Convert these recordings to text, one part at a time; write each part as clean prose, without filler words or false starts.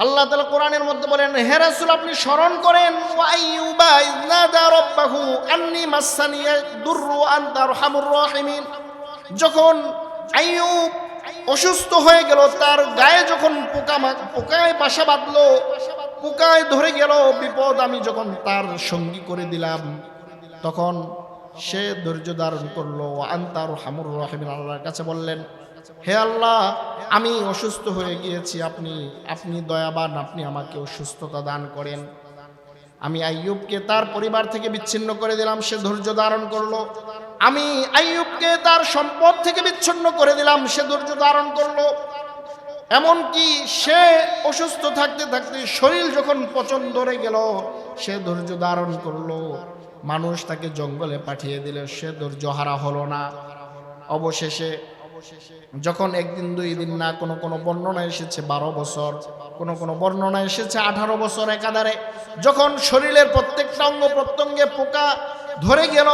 আল্লাহ তাআলা কোরআনের মধ্যে বলেন, হে রাসূল আপনি স্মরণ করেন ওয়া আইয়ুবা ইয নাদা রাব্বাহু আন্নী মাসসানিয়া দুররু ওয়া আনতা আরহামুর রাহিমিন। যখন আইয়ুব অসুস্থ হয়ে গেল, তার গায়ে যখন পোকায় বাসা বাঁধলো, পোকায় ধরে গেল, বিপদ আমি যখন তার সঙ্গী করে দিলাম, তখন সে ধৈর্য ধারণ করলো। ওয়া আনতা আরহামুর রাহিমিন, আল্লাহর কাছে বললেন, হে আল্লাহ আমি অসুস্থ হয়ে গিয়েছি, আপনি দয়াবান, আপনি আমাকে অসুস্থতা দান করেন। আমি আইয়ুবকে তার পরিবার থেকে বিচ্ছিন্ন করে দিলাম, সে ধৈর্য ধারণ করলো। আমি আইয়ুবকে তার সম্পদ থেকে বিচ্ছিন্ন করে দিলাম, সে ধৈর্য ধারণ করলো। এমনকি সে অসুস্থ থাকতে থাকতে শরীর যখন পচন ধরে গেল, সে ধৈর্য ধারণ করলো। মানুষ তাকে জঙ্গলে পাঠিয়ে দিলে সে ধৈর্য হারা হলো না। অবশেষে যখন একদিন দুই দিন না, কোনো বর্ণনা এসেছে 12 বছর, কোনো বর্ণনা এসেছে 18 বছর একাধারে, যখন শরীরের প্রত্যেকটা অঙ্গ প্রত্যঙ্গে পোকা ধরে গেল,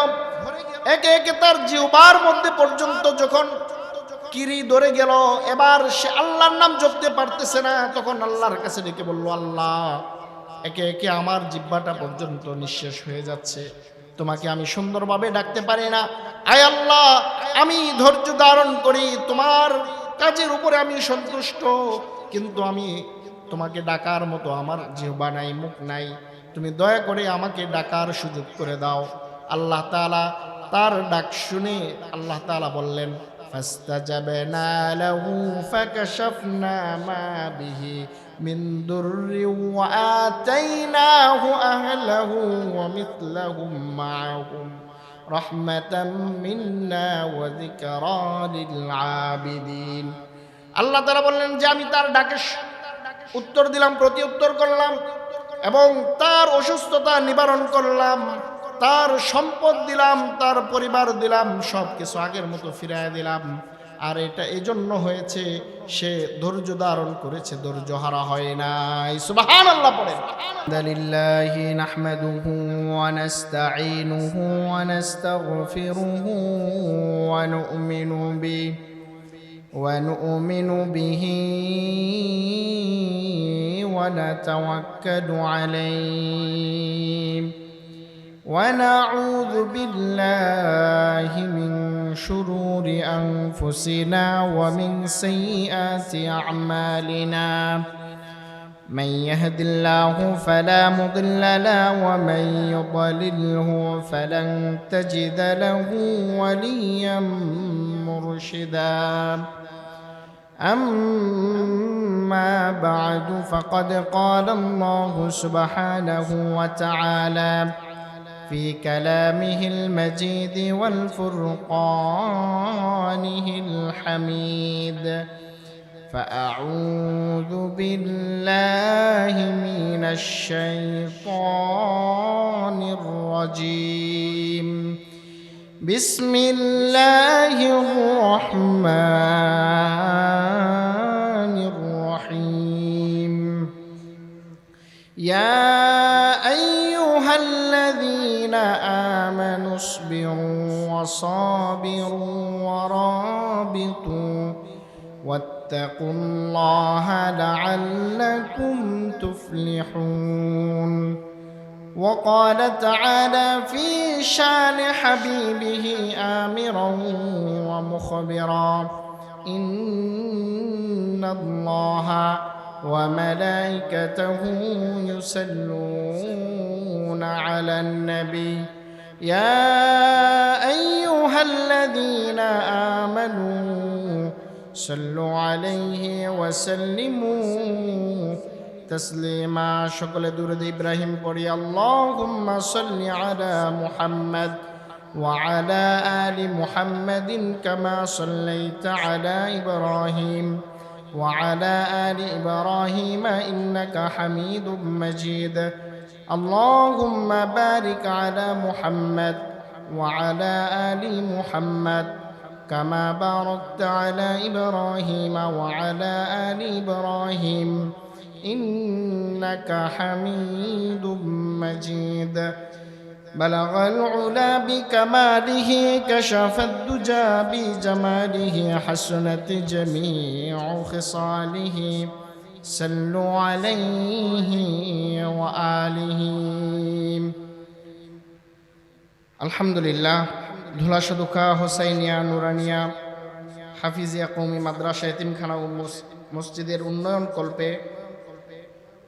একে একে তার জিহ্বার মধ্যে পর্যন্ত যখন কিরি ধরে গেল, এবার সে আল্লাহর নাম জপতে পারতেছে না। তখন আল্লাহর কাছে ডেকে বলল, আল্লাহ একে একে আমার জিহ্বাটা পর্যন্ত নিঃশেষ হয়ে যাচ্ছে, তোমাকে আমি সুন্দরভাবে ডাকতে পারি না। আয় আল্লাহ, আমি ধৈর্য ধারণ করি, তোমার কাজের উপরে আমি সন্তুষ্ট, কিন্তু আমি তোমাকে ডাকার মতো আমার জিহ্বা নাই, মুখ নাই, তুমি দয়া করে আমাকে ডাকার সুযোগ করে দাও। আল্লাহ তাআলা তার ডাক শুনে আল্লাহ তাআলা বললেন, ফাস্তাজাবনা লাহু ফাকাশাফনা মা বিহি মিন দুররি ওয়া আতাইনাহু আহলাহু ওয়া মিথলাহুম মাআহুম রাহমাতাম মিন্না ওয়া যিকরা লিল আবিদিন। আল্লাহ তাআলা বললেন যে আমি তার ডাকে উত্তর দিলাম, প্রতি উত্তর করলাম, এবং তার অসুস্থতা নিবারণ করলাম, তার সম্পদ দিলাম, তার পরিবার দিলাম, সব কিছু আগের মতো ফিরিয়ে দিলাম। আর এটা এই জন্য হয়েছে, সে ধৈর্য ধারণ করেছে, ধৈর্য হারা হয় নাই। সুবহানাল্লাহ পড়েন। লিল্লাহি নাহমাদুহু ওয়া নাস্তাঈনুহু ওয়া নাস্তাগফিরুহু ওয়া নু'মিনু বিহি ওয়া নাতাওয়াক্কালু আলাইহি ونعوذ بالله من شرور أنفسنا ومن سيئات أعمالنا من يهد الله فلا مضل له ومن يضلله فلن تجد له وليا مرشدا أما بعد فقد قال الله سبحانه وتعالى في كلامه المجيد والفرقانه الحميد فأعوذ بالله من الشيطان الرجيم بسم الله الرحمن الرحيم يا أيها الذين آمنوا اصبروا وصابروا ورابطوا واتقوا الله لعلكم تفلحون. وقال تعالى في شان حبيبه آمرا ومخبرا إن الله وملائكته يصلون على النبي يا أيها الذين آمنوا صلوا عليه وسلموا تسليما. شكل درود إبراهيم পড়ি اللهم صل على محمد وعلى آل محمد كما صليت على إبراهيم وعلى آل إبراهيم إنك حميد مجيد. اللهم بارك على محمد وعلى آل محمد كما باركت على إبراهيم وعلى آل إبراهيم إنك حميد مجيد. بلغ العلا بكماله كشف الدجى بجماله حسنت جميع خصاله صلوا عليه وآله আলহামদুলিল্লাহ ধুলাশদুখা হোসাইনিয়া নুরানিয়া হাফিজিয়া কওমি মাদ্রাসা এতিমখানা ও মসজিদের উন্নয়ন কল্পে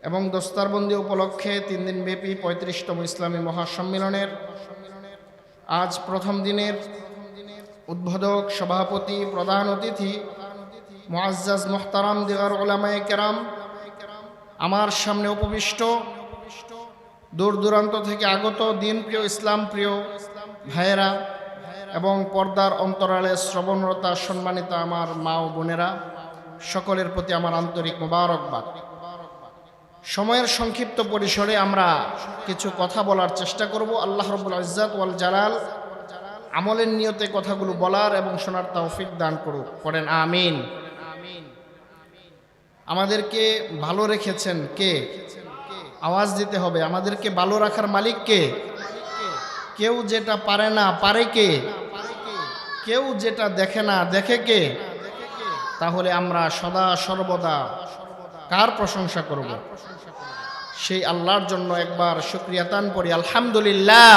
এবং দস্তারবন্দি উপলক্ষে 3 দিনব্যাপী 35তম ইসলামী মহাসম্মেলনের আজ প্রথম দিনের উদ্বোধক সভাপতি প্রধান অতিথি মুআজ্জাজ মুহতারাম দিগার উলামায়ে কেরাম, আমার সামনে উপবিষ্ট দূর দূরান্ত থেকে আগত দিনপ্রিয় ইসলাম প্রিয় ভাইয়েরা এবং পর্দার অন্তরালে শ্রবণরতা সম্মানিত আমার মা ও বোনেরা, সকলের প্রতি আমার আন্তরিক মোবারকবাদ। সময়ের সংক্ষিপ্ত পরিসরে আমরা কিছু কথা বলার চেষ্টা করব। আল্লাহ রাব্বুল ইজ্জাত ওয়াল জালাল আমলের নিয়তে কথাগুলো বলার এবং শোনার তৌফিক দান করুক, পড়েন আমিন। আমাদেরকে ভালো রেখেছেন কে? আওয়াজ দিতে হবে। আমাদেরকে ভালো রাখার মালিক কে? কেউ যেটা পারে না পারে কে? কেউ যেটা দেখে না দেখে কে? তাহলে আমরা সদা সর্বদা কার প্রশংসা করব? সেই আল্লাহর জন্য একবার শুকরিয়া তান করি, আলহামদুলিল্লাহ।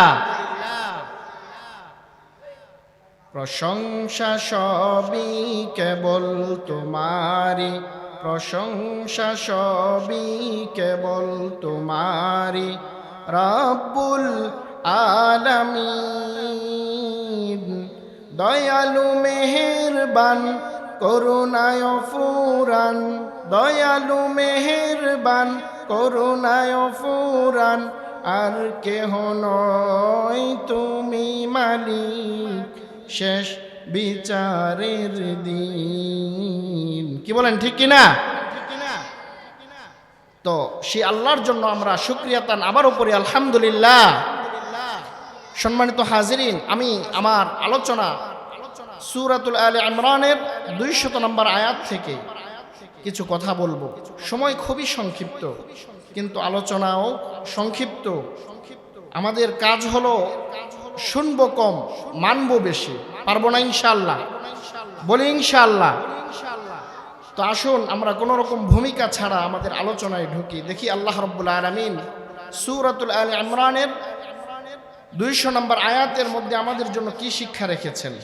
প্রশংসা সবই কেবল তোমারি, প্রশংসা সবই কেবল তোমারি, রব্বুল আলামিন। দয়ালু মেহেরবান করুণায় ফুরান, দয়ালু মেহেরবান করুণায় ফুরান, আর কেহ নয় তুমি মালিক শেষ বিচারের দিন। কি বলেন, ঠিক কিনা? তো সেই আল্লাহর জন্য আমরা শুকরিয়া তান আবারও পড়ি, আলহামদুলিল্লাহ। সম্মানিত হাজিরিন, আমি আমার আলোচনা সূরাতুল আলে ইমরানের 200 নম্বর আয়াত থেকে কিছু কথা বলবো। সময় খুবই সংক্ষিপ্ত, কিন্তু আলোচনাও সংক্ষিপ্ত। আমাদের কাজ হলো শুনবো কম, মানবো বেশি। পারবো না ইনশাআল্লাহ? বলি ইনশাআল্লাহ। তো আসুন আমরা কোনো রকম ভূমিকা ছাড়া আমাদের আলোচনায় ঢুকি। দেখি আল্লাহ রাব্বুল আলামিন সূরাতুল আলে ইমরানের 200 নম্বর আয়াতের মধ্যে আমাদের জন্য কি শিক্ষা রেখেছেন।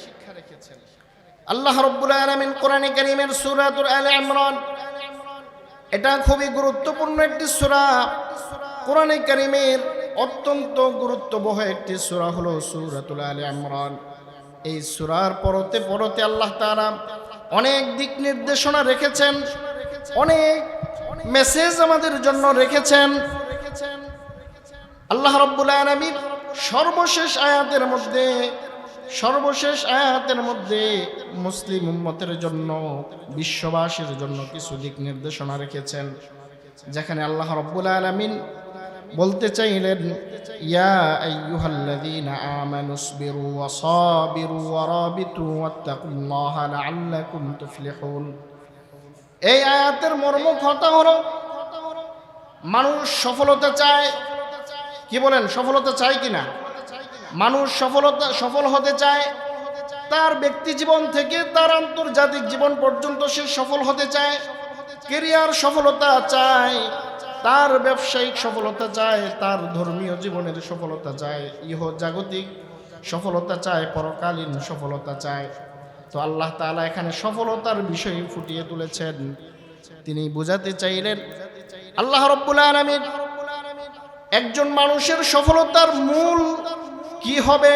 আল্লাহ রাব্বুল আলামিন কোরআনে কারীমের সূরাতুল আলে ইমরান, এটা খুবই গুরুত্বপূর্ণ একটি সূরা। কোরআনে কারীমের অত্যন্ত গুরুত্ববহ একটি সূরা হলো সূরাতুল আলে ইমরান। এই সূরার পড়তে পড়তে আল্লাহ তাআলা অনেক দিক নির্দেশনা রেখেছেন, অনেক মেসেজ আমাদের জন্য রেখেছেন। আল্লাহ রাব্বুল আলামিন সর্বশেষ আয়াতের মধ্যে মুসলিম উম্মতের জন্য, বিশ্ববাসীর জন্য কিছু দিক নির্দেশনা রেখেছেন, যেখানে আল্লাহ রাব্বুল আলামিন বলতে চাইলেন, ইয়া আইয়ুহাল্লাযীনা আমানুসবিরু ওয়া সাবিরু ওয়া রাবিতু ওয়াত্তাকুল্লাহা লাআল্লাকুম তুফলিহুন। এই আয়াতের মর্ম কথা হলো, মানুষ সফলতা চায়। কি বলেন, সফলতা চায় কিনা? মানুষ সফল হতে চায়। তার ব্যক্তি জীবন থেকে তার আন্তর্জাতিক জীবন পর্যন্ত সে সফল হতে চায়। ক্যারিয়ার সফলতা চায়, তার ব্যবসায়িক সফলতা চায়, তার ধর্মীয় জীবনের সফলতা চায়, ইহজাগতিক সফলতা চায়, পরকালীন সফলতা চায়। তো আল্লাহ তাআলা এখানে সফলতার বিষয় ফুটিয়ে তুলেছেন। তিনি বোঝাতে চাইলেন, আল্লাহ রাব্বুল আলামিন একজন মানুষের সফলতার মূল কি হবে,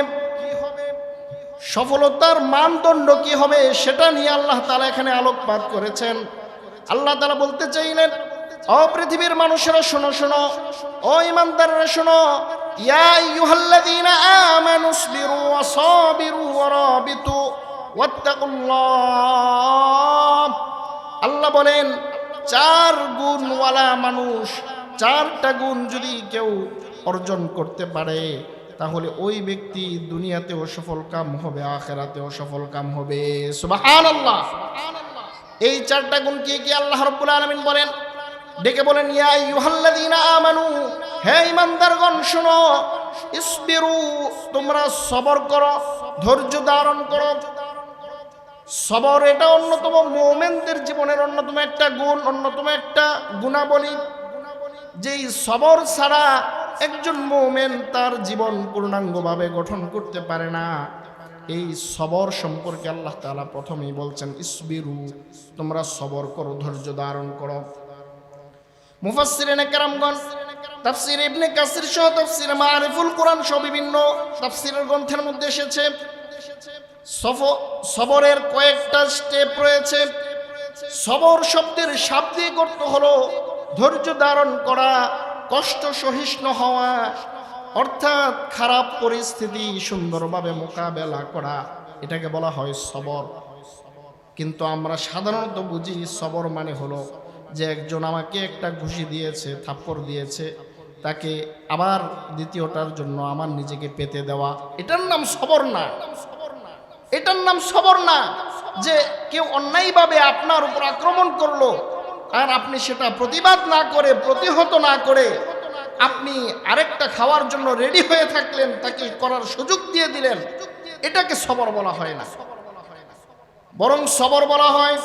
সফলতার মানদণ্ড কি হবে, সেটা নিয়ে আল্লাহ তাআলা এখানে আলোকপাত করেছেন। আল্লাহ তাআলা বলতে চাইলেন, ও পৃথিবীর মানুষেরা শোনো শোনো, ও ঈমানদাররা শোনো, ইয়া আইয়ুহাল্লাযীনা আমানুসবিরু ওয়া সাবিরু ওয়া রাবিতু ওয়াত্তাকুল্লাহ। আল্লাহ বলেন, 4 গুণওয়ালা মানুষ, 4টা গুণ যদি কেউ অর্জন করতে পারে, তাহলে ওই ব্যক্তি দুনিয়াতেও সফল কাম হবে, আখিরাতেও সফল কাম হবে। সুবহানাল্লাহ। এই 4টা গুণ কি কি আল্লাহ রাব্বুল আলামিন বলেন, ডেকে বলেন, ইয়া আইয়ুহাল্লাযীনা আমানু, হে ঈমানদারগণ শুনো, ইসবিরু, তোমরা সবর করো, ধৈর্য ধারণ করো, সবর এটা অন্যতম মুমিনদের জীবনের অন্যতম একটা গুণ, অন্যতম একটা গুণাবলী। যেই সবর ছাড়া একজন মুমিন তার জীবন পূর্ণাঙ্গভাবে গঠন করতে পারে না। এই সবর সম্পর্কে আল্লাহ তাআলা প্রথমেই বলছেন ইসবিরু, তোমরা সবর করো, ধৈর্য ধারণ করো। মুফাসসিরিনে কেরামগণ তাফসীর ইবনে কাসির সহ তাফসীর মারিফুল কোরআন সহ বিভিন্ন তাফসীরের গ্রন্থের মধ্যে এসেছে সবরের কয়েকটা স্টেপ রয়েছে। সবর শব্দের শাব্দিক অর্থ হলো ধৈর্য ধারণ করা, কষ্ট সহিষ্ণু হওয়া, অর্থাৎ খারাপ পরিস্থিতি সুন্দরভাবে মোকাবেলা করা, এটাকে বলা হয় সবর। কিন্তু আমরা সাধারণত বুঝি সবর মানে হলো যে একজন আমাকে একটা ঘুষি দিয়েছে, থাপ্পড় দিয়েছে, তাকে আবার দ্বিতীয়টার জন্য আমার নিজেকে পেতে দেওয়া, এটার নাম সবর না। এটার নাম সবর না। যে কেউ অন্যায়ভাবে আপনার উপর আক্রমণ করলো আর আপনি সেটা প্রতিবাদ না করে, প্রতিহত না করে আপনি আরেকটা খাওয়ার জন্য রেডি হয়ে থাকলেন, তাকে করার সুযোগ দিয়ে দিলেন, এটাকে সবর বলা হয় না। বরং সবর বলা হয়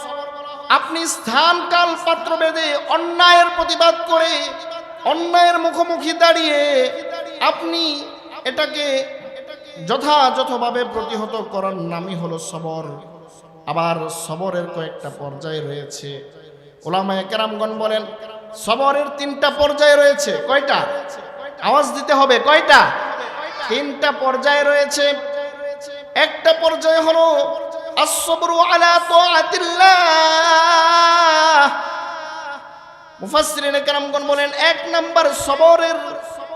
আপনি স্থান কাল পাত্র ভেদে অন্যায়ের প্রতিবাদ করে, অন্যায়ের মুখোমুখি দাঁড়িয়ে আপনি এটাকে যথাযথভাবে প্রতিহত করার নামই হলো সবর। আবার সবরের কয়েকটা পর্যায় রয়েছে। উলামায়ে কেরামগণ বলেন সবরের 3টা পর্যায় রয়েছে। কয়টা? আওয়াজ দিতে হবে, কয়টা? 3টা পর্যায় রয়েছে। একটা পর্যায় হলো as-sabru ala ta'atillah। মুফাসসিরিনে কেরামগণ বলেন 1 নাম্বার সবরের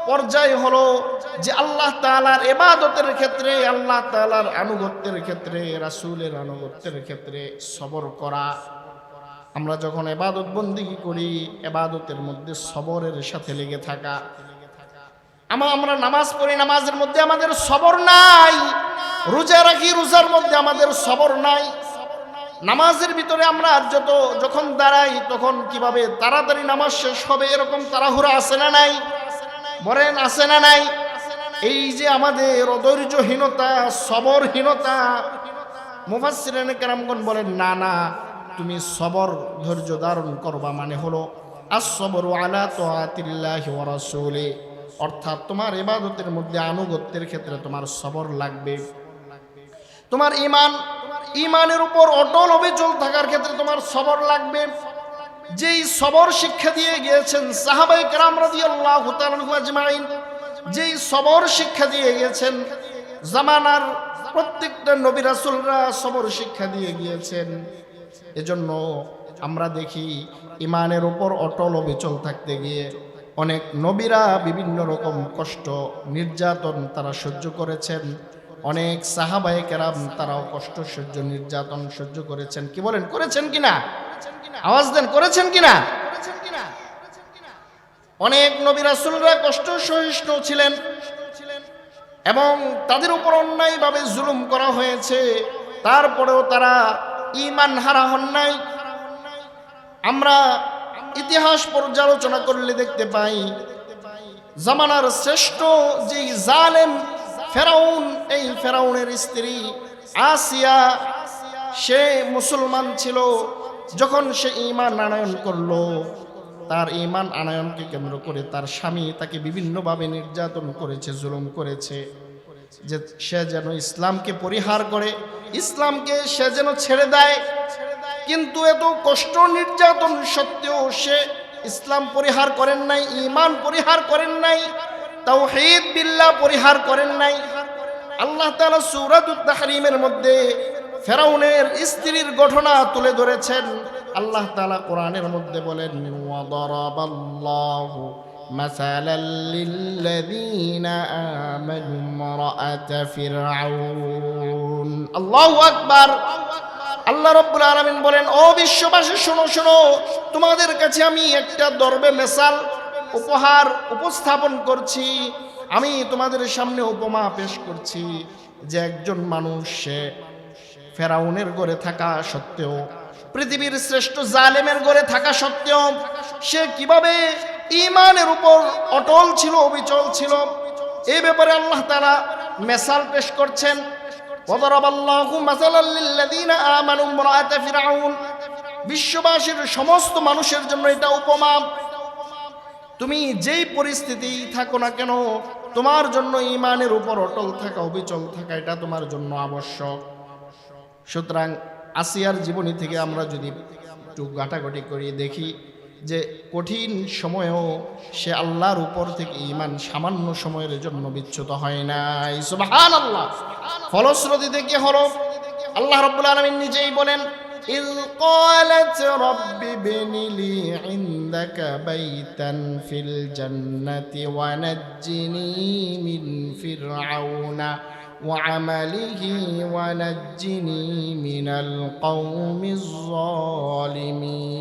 পর্যায় হলো যে আল্লাহ তাআলার ইবাদতের ক্ষেত্রে, আল্লাহ তাআলার আনুগত্যের ক্ষেত্রে, রাসূলের আনুগত্যের ক্ষেত্রে সবর করা। আমরা যখন ইবাদত বন্দেগী করি, ইবাদতের মধ্যে সবরের সাথে লেগে থাকা। আমরা নামাজ পড়ি, নামাজের মধ্যে আমাদের সবর নাই। রোজা রাখি, রোজার মধ্যে আমাদের সবর নাই। নামাজের ভিতরে আমরা যখন দাঁড়াই তখন কিভাবে তাড়াতাড়ি নামাজ শেষ হবে এরকম তাড়াহুড়া আছে না নাই? বলেন আছে না নাই? এই যে আমাদের অধৈর্যহীনতা, সবরহীনতা, মুফাসসিরিনে কেরামগণ বলেন না না, তুমি সবর ধৈর্য ধারণ করবা মানে হলো আস-সাবরু আলা তাআতিল্লাহি ওয়া রাসূলি, অর্থাৎ তোমার ইবাদতের মধ্যে আনুগত্যের ক্ষেত্রে তোমার সবর লাগবে। তোমার ইমানের উপর অটল অবিচল থাকার ক্ষেত্রে তোমার সবর লাগবে। যেই সবর শিক্ষা দিয়ে গিয়েছেন সাহাবায়ে কেরাম রাদিয়াল্লাহু তাআলা আনহুম আজমাইন, যেই সবর শিক্ষা দিয়ে গিয়েছেন জামানার প্রত্যেকটা নবী রাসূলরা সবর শিক্ষা দিয়ে গিয়েছেন। এজন্য আমরা দেখি ইমানের উপর অটল অবিচল থাকতে গিয়ে অনেক নবীরা বিভিন্ন রকম কষ্ট নির্যাতন তারা সহ্য করেছেন। অনেক সাহাবায়ে কেরাম তারাও কষ্ট সহ্য, নির্যাতন সহ্য করেছেন। কি বলেন, করেছেন কিনা? আওয়াজ দেন, করেছেন কিনা? অনেক নবী রাসূলরা কষ্ট সহিষ্ণু ছিলেন এবং তাদের উপর অন্যায়ভাবে জুলুম করা হয়েছে, তারপরেও তারা ঈমান হারা হন নাই। আমরা ইতিহাস পর্যালোচনা করলে দেখতে পাই জামানার শ্রেষ্ঠ যেই জালেম ফেরাউন, এই ফেরাউনের স্ত্রী আসিয়া, সে মুসলমান ছিল। যখন সে ঈমান আনয়ন করলো, তার ঈমান আনয়নকে কেন্দ্র করে তার স্বামী তাকে বিভিন্নভাবে নির্যাতন করেছে, জুলুম করেছে, যে সে যেন ইসলামকে পরিহার করে, ইসলামকে সে যেন ছেড়ে দেয়। কিন্তু এত কষ্ট নির্যাতন সত্ত্বেও সে ইসলাম পরিহার করেন নাই, ঈমান পরিহার করেন নাই, তাওহীদ বিল্লাহ পরিহার করেন নাই। আল্লাহ তাআলা সূরাতুত তাহরীমের মধ্যে ফেরাউনের স্ত্রীর ঘটনা তুলে ধরেছেন। আল্লাহ তাআলা কোরআনের মধ্যে বলেন ওয়া দারাবাল্লাহু মাসালাল লিল্লাযীনা আমানু ইমরাআতা ফিরআউন। আল্লাহু আকবার। আল্লাহ রাব্বুল আলামিন বলেন, ও বিশ্ববাসী শোনো শোনো, তোমাদের কাছে আমি একটা দরবে মেসাল উপহার উপস্থাপন করছি। আমি তোমাদের সামনে উপমা পেশ করছি যে একজন মানুষ, সে ফেরাউনের ঘরে থাকা সত্ত্বেও, পৃথিবীর শ্রেষ্ঠ জালেমের ঘরে থাকা সত্ত্বেও সে কিভাবে ঈমানের উপর অটল ছিল, অবিচল ছিল। এই ব্যাপারে আল্লাহ তাআলা মেসাল পেশ করছেন। ওয়াদারাবাল্লাহু মাসালাল লিল্লাযীনা আমানু ইমরাআত ফিরআউন, বিশ্ববাসীর সমস্ত মানুষের জন্য এটা উপমা। তুমি যেই পরিস্থিতি থাকো না কেন, তোমার জন্য ঈমানের উপর অটল থাকা, অবিচল থাকা, এটা তোমার জন্য আবশ্যক। সুতরাং আসিয়ার জীবনী থেকে আমরা যদি একটু ঘাটাঘাটি করি, দেখি যে কঠিন সময়েও সে আল্লাহর উপর থেকে ঈমান সামান্য সময়ের জন্য বিচ্যুত হয় নাই। সুবহানাল্লাহ। ফলশ্রুতিতে কি হলো? আল্লাহ রাব্বুল আলামিন নিজেই বলেন, ইয ক্বালাত রাব্বি ইবনি লি ইনদাকা বাইতান ফিল জান্নাতি ওয়া নাজ্জিনি মিন ফিরআউনা ওয়া আমালিহি ওয়া নাজ্জিনি মিনাল কওমিজ যালিমিন।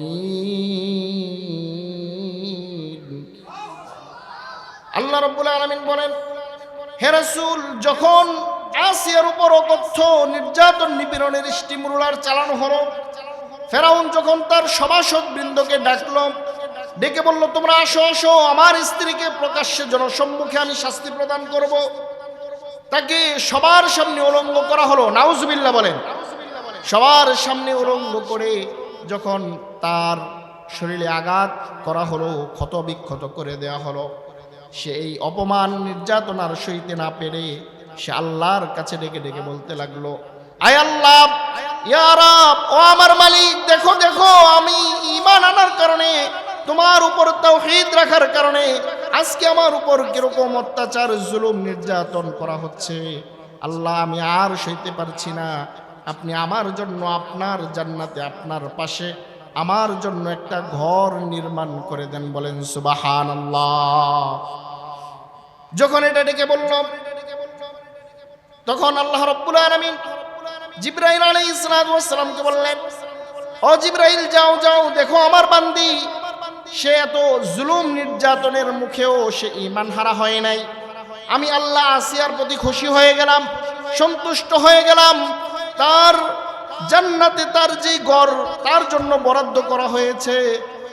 আল্লাহ রাব্বুল আলামিন বলেন, হে রাসূল, যখন আসিয়ার উপর অকথ্য নির্যাতন নিপীড়নের স্টিমুলার চালানো হলো, ফেরাউন যখন তার সভাসদ বৃন্দকে ডাকলো, ডেকে বলল, তোমরা আসো আসো, আমার স্ত্রীকে প্রকাশ্যে জনসম্মুখে আমি শাস্তি প্রদান করব। তাকে সবার সামনে উলঙ্গ করা হলো। নাউজুবিল্লাহ বলেন। সবার সামনে উলঙ্গ করে যখন তার শরীরে আঘাত করা হলো, ক্ষত বিক্ষত করে দেওয়া হলো, সে এই অপমান নির্যাতন আর সইতে না পেরে সে আল্লাহর কাছে ডেকে ডেকে বলতে লাগলো, আয় আল্লাহ, ইয়া রাব, ও আমার মালিক, দেখো দেখো, আমি ঈমান আনার কারণে, তোমার উপর তাওহীদ রাখার কারণে আজকে আমার উপর কিরকম অত্যাচার জুলুম নির্যাতন করা হচ্ছে। আল্লাহ, আমি আর সইতে পারছি না। আপনি আমার জন্য আপনার জান্নাতে, আপনার পাশে আমার জন্য একটা ঘর নির্মাণ করে দেন। বলেন সুবহানাল্লাহ। যখন এটা ডেকে বলল, তখন আল্লাহ রাব্বুল আলামিন জিবরাইল আলাইহিস সালামকে বললেন, ও জিবরাইল, যাও যাও, দেখো আমার বান্দি, সে এত জুলুম নির্যাতনের মুখেও সে ঈমান হারা হয় নাই। আমি আল্লাহ আসিয়ার প্রতি খুশি হয়ে গেলাম, সন্তুষ্ট হয়ে গেলাম। তার জান্নাতে তার যেই ঘর তার জন্য বরাদ্দ করা হয়েছে,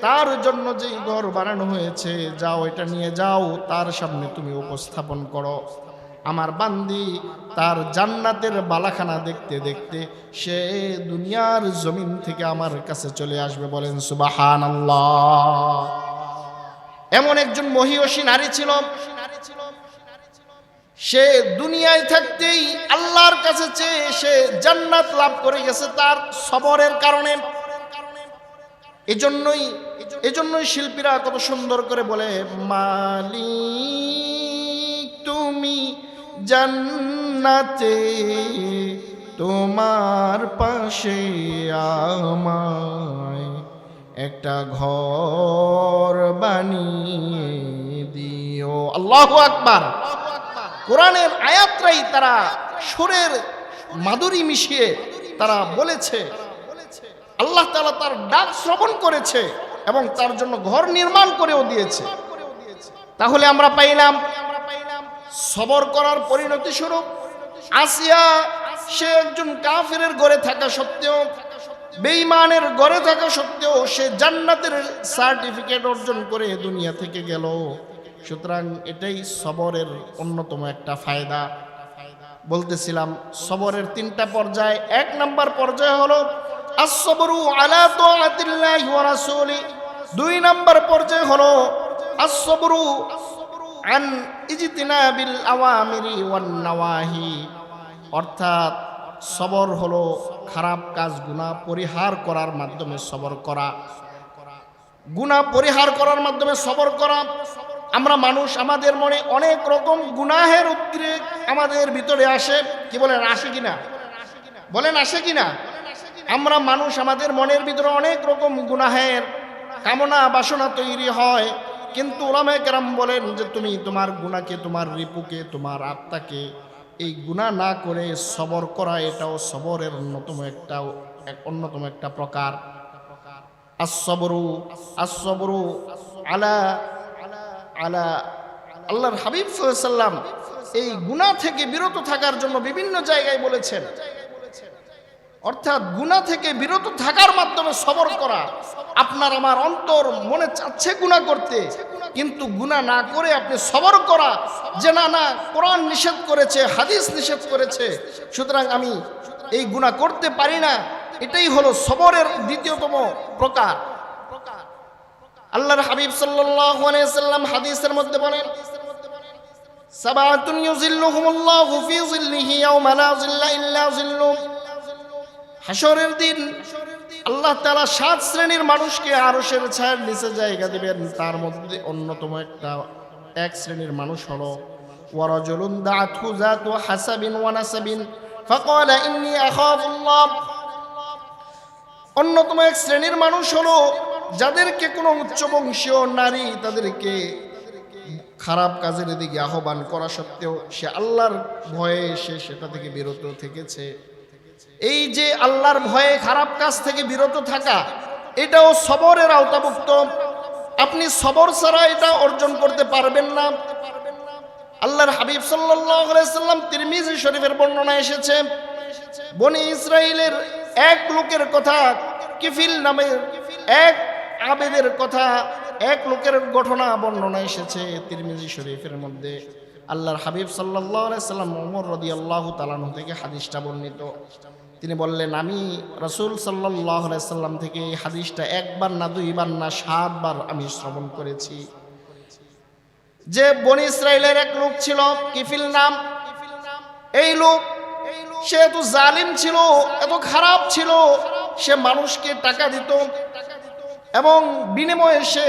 তার জন্য যেই ঘর বানানো হয়েছে, যাও এটা নিয়ে যাও, তার সামনে তুমি উপস্থাপন করো। আমার বান্দি তার জান্নাতের বালাখানা দেখতে দেখতে সে দুনিয়ার জমিন থেকে আমার কাছে চলে আসবে। বলেন সুবহানাল্লাহ। এমন একজন মহিয়সী নারী ছিল, সে দুনিয়ায় থাকতেই আল্লাহর কাছে চেয়ে সে জান্নাত লাভ করে গেছে তার সবরের কারণে। এজন্যই শিল্পীরা কত সুন্দর করে বলে, মালিক তুমি জান্নাতে, তোমার পাশে আমায় একটা ঘর বানিয়ে দিও। আল্লাহু আকবার। কোরআনের আয়াতটাই তারা সুরের মাধুরী মিশিয়ে তারা বলেছে, আল্লাহ তাআলা তার ডাক শ্রবণ করেছে এবং তার জন্য ঘর নির্মাণ করেও দিয়েছে। তাহলে আমরা পাইলাম সবর করার পরিণতি স্বরূপ আসিয়া, সে একজন কাফিরের ঘরে থাকা সত্ত্বেও, বেঈমানের ঘরে থাকা সত্ত্বেও সে জান্নাতের সার্টিফিকেট অর্জন করে দুনিয়া থেকে গেল। সুতরাং এটাই সবরের অন্যতম একটা ফায়দা। বলতেছিলাম সবরের তিনটা পর্যায়। এক নাম্বার পর্যায় হলো আস-সবরু আলা তাআতিল্লাহি ওয়া রাসূলি। দুই নাম্বার পর্যায় হলো আস-সবরু আন ইজতিনাবিল আওয়ামিরি ওয়ান নাওয়াহি। অর্থাৎ সবর হলো খারাপ কাজ, গুনাহ পরিহার করার মাধ্যমে সবর করা। গুনাহ পরিহার করার মাধ্যমে সবর করা। আমরা মানুষ, আমাদের মনে অনেক রকম গুনাহের উদ্রেক আমাদের ভিতরে আসে। কি বলেন, আসে কিনা? বলেন আসে কিনা? আমরা মানুষ, আমাদের মনের ভিতরে অনেক রকম গুনাহের কামনা বাসনা তৈরি হয়। কিন্তু উলামায়ে কেরাম বলেন যে তুমি তোমার গুনাহকে, তোমার রিপুকে, তোমার আত্মাকে এই গুনাহ না করে সবর করা, এটাও সবরের অন্যতম একটা প্রকার। আস-সবরু আলা আল্লাহর হাবিব সাল্লাল্লাহু আলাইহি ওয়াসাল্লাম এই গুনাহ থেকে বিরত থাকার জন্য বিভিন্ন জায়গায় বলেছেন। অর্থাৎ গুনাহ থেকে বিরত থাকার মাধ্যমে সবর করা। আপনার আমার অন্তর মনে চাচ্ছে গুনাহ করতে, কিন্তু গুনাহ না করে আপনি সবর করা, যে না না কোরআন নিষেধ করেছে, হাদিস নিষেধ করেছে, সুতরাং আমি এই গুনাহ করতে পারি না, এটাই হলো সবরের দ্বিতীয়তম প্রকার। আল্লাহর হাবিব সাল্লাল্লাহু আলাইহি ওয়াসাল্লাম হাদিসের মধ্যে বলেন, সাবাতুন ইউযিল্লুহুমুল্লাহু ফি যিল্লিহি ইয়াওমা লা যিল্লা ইল্লা যিল্লুহ। হাশরের দিন আল্লাহ তাআলা 7 শ্রেণীর মানুষকে আরশের ছায়ার নিচে জায়গা দিবেন। তার মধ্যে অন্যতম এক শ্রেণীর মানুষ হলো ওয়ারাজুলুন দাআতহু যাতু হাসাবিন ওয়া নাসাবিন ফাকালা ইন্নী আখাফুল্লাহ। অন্যতম এক শ্রেণীর মানুষ হলো যাদেরকে কোনো উচ্চবংশীয় নারী তাদেরকে খারাপ কাজের দিকে আহ্বান করা সত্ত্বেও সে আল্লাহর ভয়ে সেটা থেকে বিরত থেকেছে। এই যে আল্লাহর ভয়ে খারাপ কাজ থেকে বিরত থাকা, এটাও সবরের আওতাভুক্ত। আপনি সবর ছাড়া এটা অর্জন করতে পারবেন না। আল্লাহর হাবিব সাল্লাল্লাহু আলাইহি ওয়াসাল্লাম তিরমিজি শরীফের বর্ণনা এসেছে, বনি ইসরাইলের এক লোকের কথা, কিফিল নামের এক আবেদের কথা, এক লোকের ঘটনা বর্ণনা এসেছে তিরমিজি শরীফের মধ্যে। আল্লাহর হাবিব সাল্লাল্লাহু আলাইহি ওয়াসাল্লাম ওমর রাদিয়াল্লাহু তাআলা আনহু থেকে হাদিসটা বর্ণিত। তিনি বললেন, আমি রাসূল সাল্লাল্লাহু আলাইহি ওয়াসাল্লাম থেকে এই হাদিসটা একবার না দুইবার না 7 বার আমি শ্রবণ করেছি। যে বনি ইসরাইলের এক লোক ছিল, কিফিল নাম। এই লোক সে এত জালিম ছিল, এত খারাপ ছিল, সে মানুষকে টাকা দিত এবং বিনিময়ে সে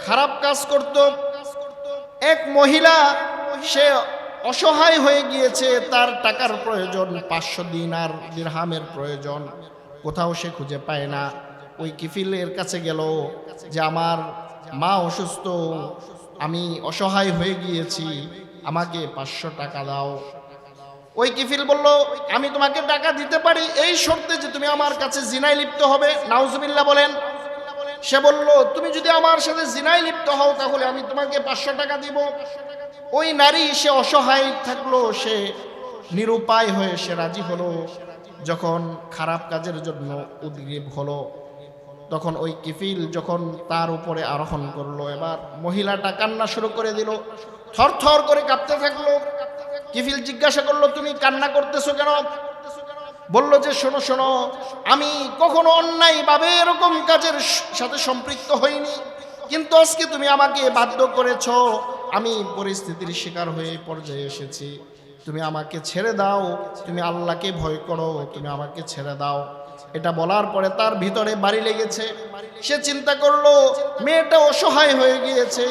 খারাপ কাজ করত। এক মহিলা, সে অসহায় হয়ে গিয়েছে, তার টাকার প্রয়োজন, 500 দিনার দিরহামের প্রয়োজন, কোথাও সে খুঁজে পায় না। ওই কিফিলের কাছে গেল যে আমার মা অসুস্থ, আমি অসহায় হয়ে গিয়েছি, আমাকে 500 টাকা দাও। ওই কিফিল বলল, আমি তোমাকে টাকা দিতে পারি এই শর্তে যে তুমি আমার কাছে জিনায় লিপ্ত হবে। নাউজুবিল্লাহ বলেন। সে বলল, তুমি যদি আমার সাথে জিনায় লিপ্ত হও তাহলে আমি তোমাকে 500 টাকা দিব। ওই নারী, সে অসহায় থাকলো, সে নিরুপায় হয়ে সে রাজি হলো। যখন খারাপ কাজের জন্য উদ্গ্রীব হলো, তখন ওই কিফিল যখন তার উপরে আরোহণ করলো, এবার মহিলাটা কান্না শুরু করে দিল, থরথর করে কাঁপতে থাকলো। কিফিল জিজ্ঞাসা করলো, তুমি কান্না করতেছো কেন? বলল যে, শোনো শোনো, আমি কখনো অন্যায়ভাবে এরকম কাজের সাথে সম্পৃক্ত হইনি, কিন্তু আজকে তুমি আমাকে বাধ্য করেছো, আমি পরিস্থিতির শিকার হয়ে পর্যায়ে এসেছি, তুমি আমাকে ছেড়ে দাও, তুমি আল্লাহকে ভয় করো, তুমি আমাকে ছেড়ে দাও। এটা বলার পরে তার ভিতরে বাড়ি লেগেছে। সে চিন্তা করলো, মেয়েটা অসহায় হয়ে গিয়েছে,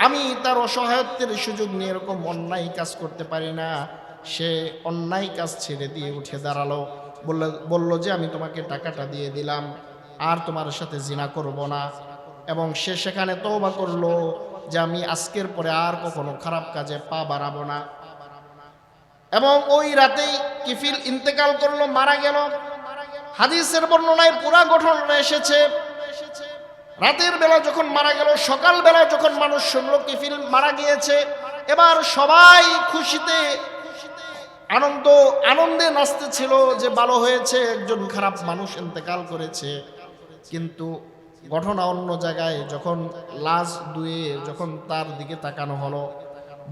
আমি তার অসহায়ত্বের সুযোগ নিয়ে এরকম অন্যায় কাজ করতে পারি না। সে অন্যায় কাজ ছেড়ে দিয়ে উঠে দাঁড়ালো, বলল যে আমি তোমাকে টাকাটা দিয়ে দিলাম, আর তোমার সাথে জিনা করব না। এবং সে সেখানে তওবা করলো যে আমি আজকের পরে আর কখনো খারাপ কাজে পা বাড়াবো না। এবং ওই রাতেই কিফিল ইন্তেকাল করলো, মারা গেল। হাদিসের বর্ণনায় পুরা ঘটনা এসেছে। রাতের বেলা যখন মারা গেল, সকাল বেলা যখন মানুষ শুনলো কিফিল মারা গিয়েছে, এবার সবাই খুশিতে আনন্দে নাচতেছিল যে ভালো হয়েছে, একজন খারাপ মানুষ ইন্তেকাল করেছে। কিন্তু ঘটনা অন্য জায়গায়। যখন লাশ ধুয়ে যখন তার দিকে তাকানো হলো,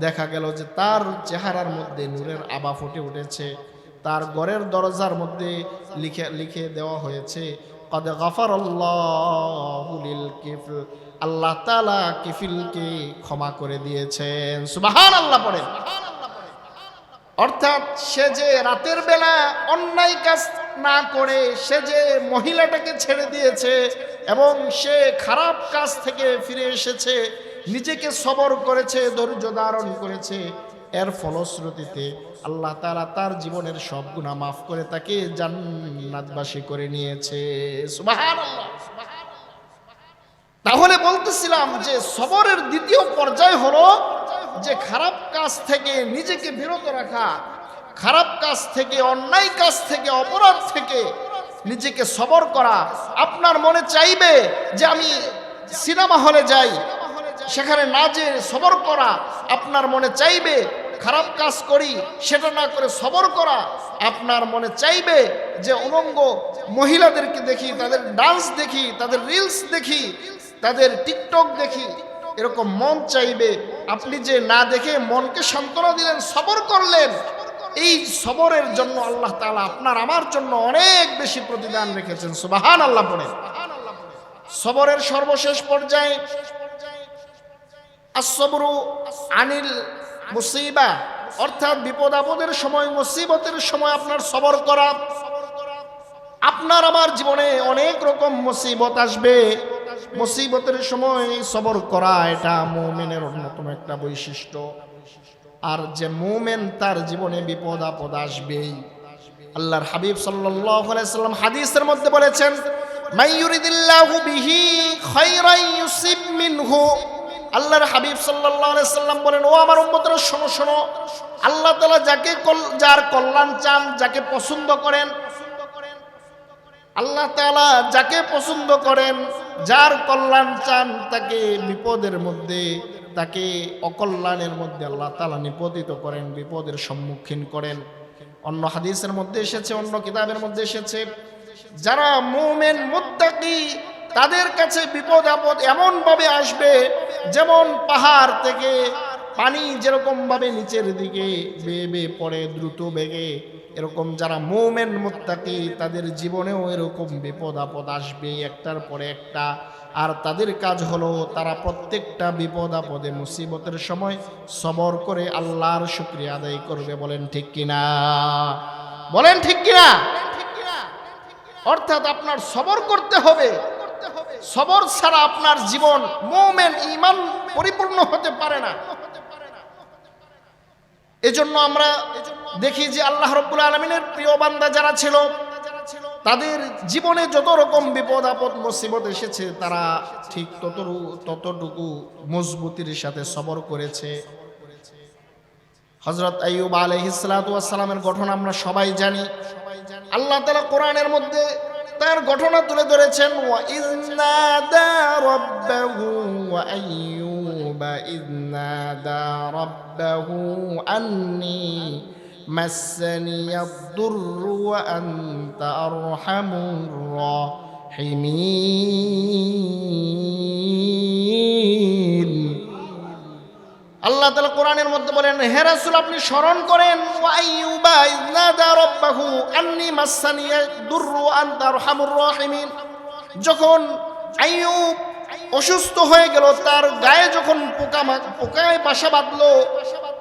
দেখা গেল যে তার চেহারার মধ্যে নূরের আভা ফুটে উঠেছে। তার ঘরের দরজার মধ্যে লিখে দেওয়া হয়েছে, কদ গফারাল্লাহু লিল কিফল, আল্লাহ তাআলা কিফিলকে ক্ষমা করে দিয়েছেন। সুবহানাল্লাহ পড়েন। অর্থাৎ সে যে রাতের বেলা অন্যায় কাজ না করে সে যে মহিলাটাকে ছেড়ে দিয়েছে এবং সে খারাপ কাজ থেকে ফিরে এসেছে, নিজেকে সবর করেছে, ধৈর্য ধারণ করেছে, এর ফলশ্রুতিতে আল্লাহ তাআলা তার জীবনের সব গুনাহ মাফ করে তাকে জান্নাতবাসী করে নিয়েছে। সুবহানাল্লাহ। তাহলে বলতেছিলাম যে সবরের দ্বিতীয় পর্যায় হলো যে খারাপ কাজ থেকে নিজেকে বিরত রাখা, খারাপ কাজ থেকে, অন্যায় কাজ থেকে, অপরাধ থেকে নিজেকে সবর করা। আপনার মনে চাইবে যে আমি সিনেমা হলে যাই, সেখানে না যে সবর করা। আপনার মনে চাইবে খারাপ কাজ করি, সেটা না করে সবর করা। আপনার মনে চাইবে যে উলঙ্গ মহিলাদেরকে দেখি, তাদের ডান্স দেখি, তাদের রিলস দেখি, তাদের টিকটক দেখি, এরকম মন চাইবে। আপনি যে না দেখে মনকে সান্ত্বনা দিলেন, সবর করলেন, এই সবরের জন্য আল্লাহ তাআলা আপনার আমার জন্য অনেক বেশি প্রতিদান রেখেছেন। সুবহানাল্লাহ পড়ে। সবরের সর্বশেষ পর্যায়ে as-sabru আনিল মুসিবা, অর্থাৎ বিপদ আপদের সময়, মুসিবতের সময় আপনার সবর করা। আপনার আমার জীবনে অনেক রকম মুসিবত আসবে, মুসিবতের সময় সবর করা এটা মুমিনের অন্যতম একটা বৈশিষ্ট্য। আর যে মুমিন তার জীবনে বিপদ আপদ আসবেই। আল্লাহর হাবিব সাল্লাল্লাহু আলাইহি সাল্লাম হাদিসের মধ্যে বলেছেন, মাইয়ুরিদিল্লাহু বিহি খায়রান ইউসিব মিনহু। আল্লাহর হাবিব সাল্লাল্লাহু আলাইহি সাল্লাম বলেন, ও আমার উম্মতরা শোনো শোনো, আল্লাহ তাআলা যার কল্যাণ চান, যাকে পছন্দ করেন, আল্লাহ তাআলা যাকে পছন্দ করেন, যার কল্যাণ চান, তাকে বিপদের মধ্যে, তাকে অকল্যাণের মধ্যে আল্লাহ তাআলা নিপতিত করেন, বিপদের সম্মুখীন করেন। অন্য হাদিসের মধ্যে এসেছে, অন্য কিতাবের মধ্যে এসেছে, যারা মুমিন মুত্তাকি তাদের কাছে বিপদ আপদ এমন ভাবে আসবে যেমন পাহাড় থেকে পানি যেরকম ভাবে নিচের দিকে বেয়ে বেয়ে পড়ে দ্রুত বেগে, এরকম যারা মুমিন মুত্তাকি তাদের জীবনেও এরকম বিপদ আপদ আসবে একটার পরে একটা। আর তাদের কাজ হলো তারা প্রত্যেকটা বিপদ আপদে মুসিবতের সময় সবর করে আল্লাহর শুকরিয়া আদায় করবে। বলেন ঠিক কিনা? বলেন ঠিক কিনা? অর্থাৎ আপনার সবর করতে হবে। সবর ছাড়া আপনার জীবন মুমিন ঈমান পরিপূর্ণ হতে পারে না। এজন্য আমরা দেখি যে আল্লাহ রাব্বুল আলামিনের প্রিয় বান্দা যারা ছিল, তাদের জীবনে যত রকম বিপদ আপদ মুসিবত এসেছে, তারা ঠিক ততটুকু মজবুতির সাথে সবর করেছে। হযরত আইয়ুব আলাইহিস সালাতু ওয়াস সালামের ঘটনা আমরা সবাই জানি। আল্লাহ তাআলা কোরআনের মধ্যে তার ঘটনা তুলে ধরেছেন, ওয়া ইযনাদা রাব্বাহু ওয়া আইয়ুবা ইযনাদা রাব্বাহু আন্নী মাসসানিয়াদ-দুররু ওয়া আনতা আরহামুর রাহিমিন। আল্লাহ তাআলা কোরআনের মধ্যে বলেন, হে রাসূল আপনি স্মরণ করেন, ওয়া আইয়ুবা ইযনাদা রাব্বাহু আন্নী মাসসানিয়াদ-দুররু ওয়া আনতা আরহামুর রাহিমিন। যখন আইয়ুব অসুস্থ হয়ে গেল, তার গায়ে যখন পোকায় বাসা বাঁধলো,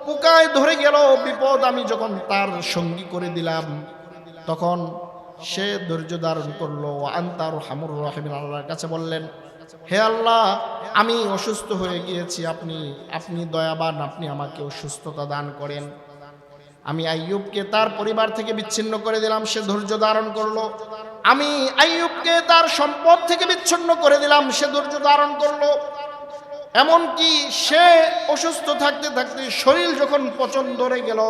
পোকায় ধরে গেল, বিপদ আমি যখন তার সঙ্গী করে দিলাম, তখন সে ধৈর্য ধারণ করলো। ওয়া আনতা আরহামুর রাহিমিন, আল্লাহর কাছে বললেন, হে আল্লাহ আমি অসুস্থ হয়ে গিয়েছি, আপনি দয়াবান, আপনি আমাকে সুস্থতা দান করেন। আমি আইয়ুবকে তার পরিবার থেকে বিচ্ছিন্ন করে দিলাম, সে ধৈর্য ধারণ করলো। আমি আইয়ুবকে তার সম্পদ থেকে বিচ্ছিন্ন করে দিলাম, সে ধৈর্য ধারণ করলো। এমনকি সে অসুস্থ থাকতে থাকতে শরীর যখন পচন ধরে গেল,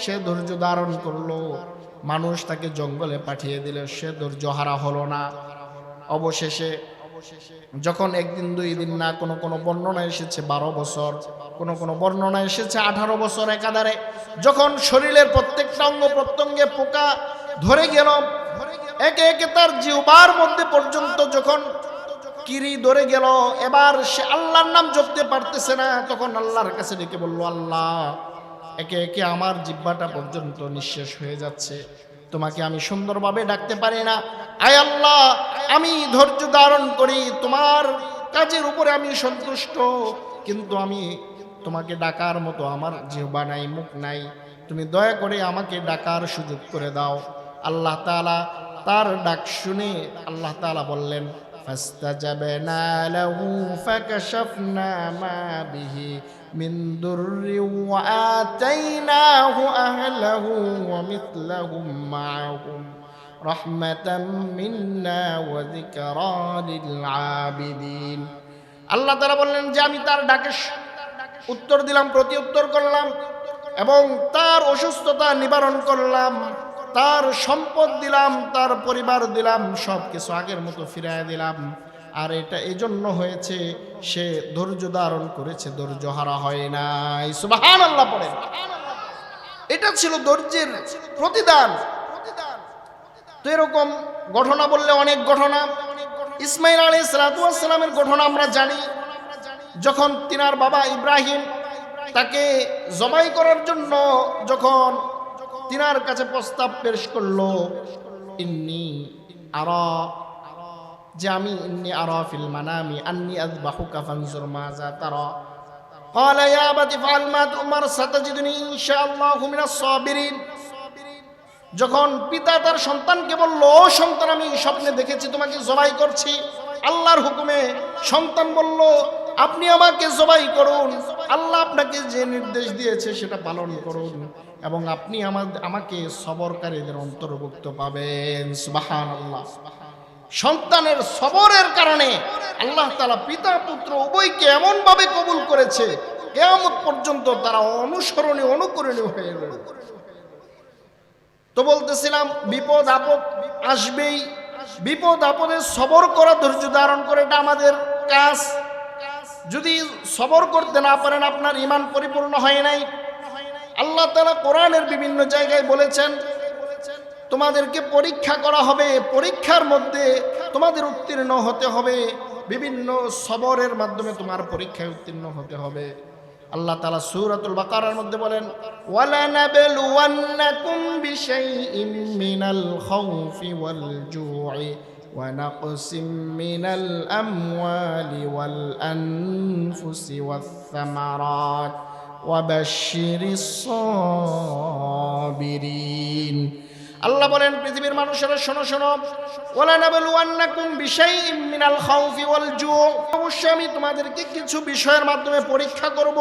সে ধৈর্য ধারণ করলো। মানুষ তাকে জঙ্গলে পাঠিয়ে দিল, সে ধৈর্য হারা হলো না। অবশেষে যখন একদিন দুই দিন না, কোনো বর্ণনা এসেছে 12 বছর, কোনো বর্ণনা এসেছে 18 বছর একাধারে, যখন শরীরের প্রত্যেকটা অঙ্গ প্রত্যঙ্গে পোকা ধরে গেল, একে একে তার জিহ্বার মধ্যে পর্যন্ত যখন কিরি ধরে গেল, এবার সে আল্লাহর নাম জপতে পারতেছে না। তখন আল্লাহর কাছে ডেকে বলল, আল্লাহ একে একে আমার জিহ্বাটা পর্যন্ত নিঃশেষ হয়ে যাচ্ছে, তোমাকে আমি সুন্দরভাবে ডাকতে পারি না। আয় আল্লাহ আমি ধৈর্য ধারণ করি, তোমার কাজের উপরে আমি সন্তুষ্ট, কিন্তু আমি তোমাকে ডাকার মতো আমার জিহ্বা নাই, মুখ নাই, তুমি দয়া করে আমাকে ডাকার সুযোগ করে দাও। আল্লাহ তাআলা তার ডাক শুনে আল্লাহ তাআলা বললেন, ফাস্তাজাবনা লাহু ফাকাশাফনা মা বিহি মিন দুররি ওয়া আতাইনাহু আহলাহু ওয়া মিথলাহুম মাআহুম রাহমাতাম মিন্না ওয়া যিকরা লিল আবিদিন। আল্লাহ তাআলা বললেন যে আমি তার ডাকে উত্তর দিলাম, প্রতি উত্তর করলাম, এবং তার অসুস্থতা নিবারণ করলাম, তার সম্পদ দিলাম, তার পরিবার দিলাম, সব কিছু আগের মতো ফিরিয়ে দিলাম। আর এটা এজন্য হয়েছে সে ধৈর্য ধারণ করেছে, ধৈর্য হারা হয় নাই। সুবহানাল্লাহ পড়েন। এটা ছিল ধৈর্যের প্রতিদান। তো এরকম ঘটনা বললে অনেক ঘটনা। ইসমাঈল আলাইহিস সালাতু ওয়াস সালামের ঘটনা আমরা জানি। যখন তিনার বাবা ইব্রাহিম তাকে জবাই করার জন্য যখন তিনার কাছে প্রস্তাব পেশ করলো, ইন্নি আরা, যে আমি ইন্নি আরা ফিল মানামি আন্নি আযবাহুকা ফানজুর মাযা তারা, قال يا أبت افعل ما تؤمر ستجدني إن شاء الله من الصابرين। যখন পিতা তার সন্তানকে বলল, ও সন্তান, আমি স্বপ্নে দেখেছি তোমাকে জবাই করছি, আল্লাহর হুকুমে সন্তান বলল, আপনি আমাকে জবাই করুন, আল্লাহ আপনাকে যে নির্দেশ দিয়েছে সেটা পালন করুন, এবং আপনি আমাকে সবরকারীদের অন্তর্ভুক্ত পাবেন। সুবহানাল্লাহ। সন্তানের সবরের কারণে আল্লাহ তাআলা পিতা পুত্র উভয়কে এমন ভাবে কবুল করেছে, কিয়ামত পর্যন্ত তারা অনুসরণীয় অনুকরণীয় হয়ে রইল। তো বলতেছিলাম, বিপদ আপদ আসবেই, বিপদ আপদে সবর করা, ধৈর্য ধারণ করে, এটা আমাদের কাজ। যদি সবর করতে না পারেন, আপনার ঈমান পরিপূর্ণ হয় নাই। আল্লাহ তাআলা কোরআনের বিভিন্ন জায়গায় বলেছেন, তোমাদেরকে পরীক্ষা করা হবে, পরীক্ষার মধ্যে তোমাদের উত্তীর্ণ হতে হবে, বিভিন্ন সবরের মাধ্যমে তোমার পরীক্ষায় উত্তীর্ণ হতে হবে। আল্লাহ তাআলা সূরাতুল বাকারার মধ্যে বলেন, ওয়ালানাবলুওয়ান্নাকুম বিশাইইম মিনাল খাউফি ওয়াল জু'i ওয়া নাকসিম মিনাল আমওয়ালি ওয়াল আনফুসি ওয়াস সামারাত ওয়া বাশশিরিস সাবিরিন। আল্লাহ বলেন, পৃথিবীর মানুষেরা শোনো শোনো, ওয়ালানাবলুওয়ান্নাকুম বিশাইইম মিনাল খাউফি ওয়াল জু', অবশ্যই আমি তোমাদেরকে কিছু বিষয়ের মাধ্যমে পরীক্ষা করব।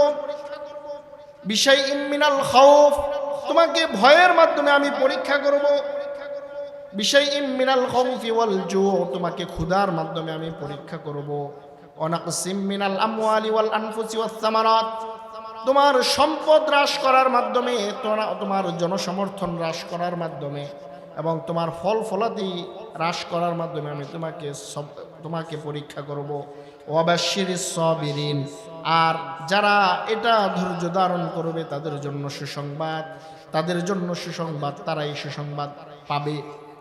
বিশাইইম মিনাল খাউফ, তোমাকে ভয়ের মাধ্যমে আমি পরীক্ষা করব। বিশাইইম মিনাল খাউফি ওয়াল জু', তোমাকে ক্ষুধার মাধ্যমে আমি পরীক্ষা করব। ওয়া নাকসিম মিনাল আমওয়ালি ওয়াল আনফুসি ওয়াস সামারাত, তোমার সম্পদ হ্রাস করার মাধ্যমে, তোমার জনসমর্থন হ্রাস করার মাধ্যমে, এবং তোমার ফল ফলাদি হ্রাস করার মাধ্যমে আমি তোমাকে পরীক্ষা করব। ওয়াবাশশিরিস সাবিরিন, আর যারা এটা ধৈর্য ধারণ করবে তাদের জন্য সুসংবাদ, তাদের জন্য সুসংবাদ, তারা এই সুসংবাদ পাবে।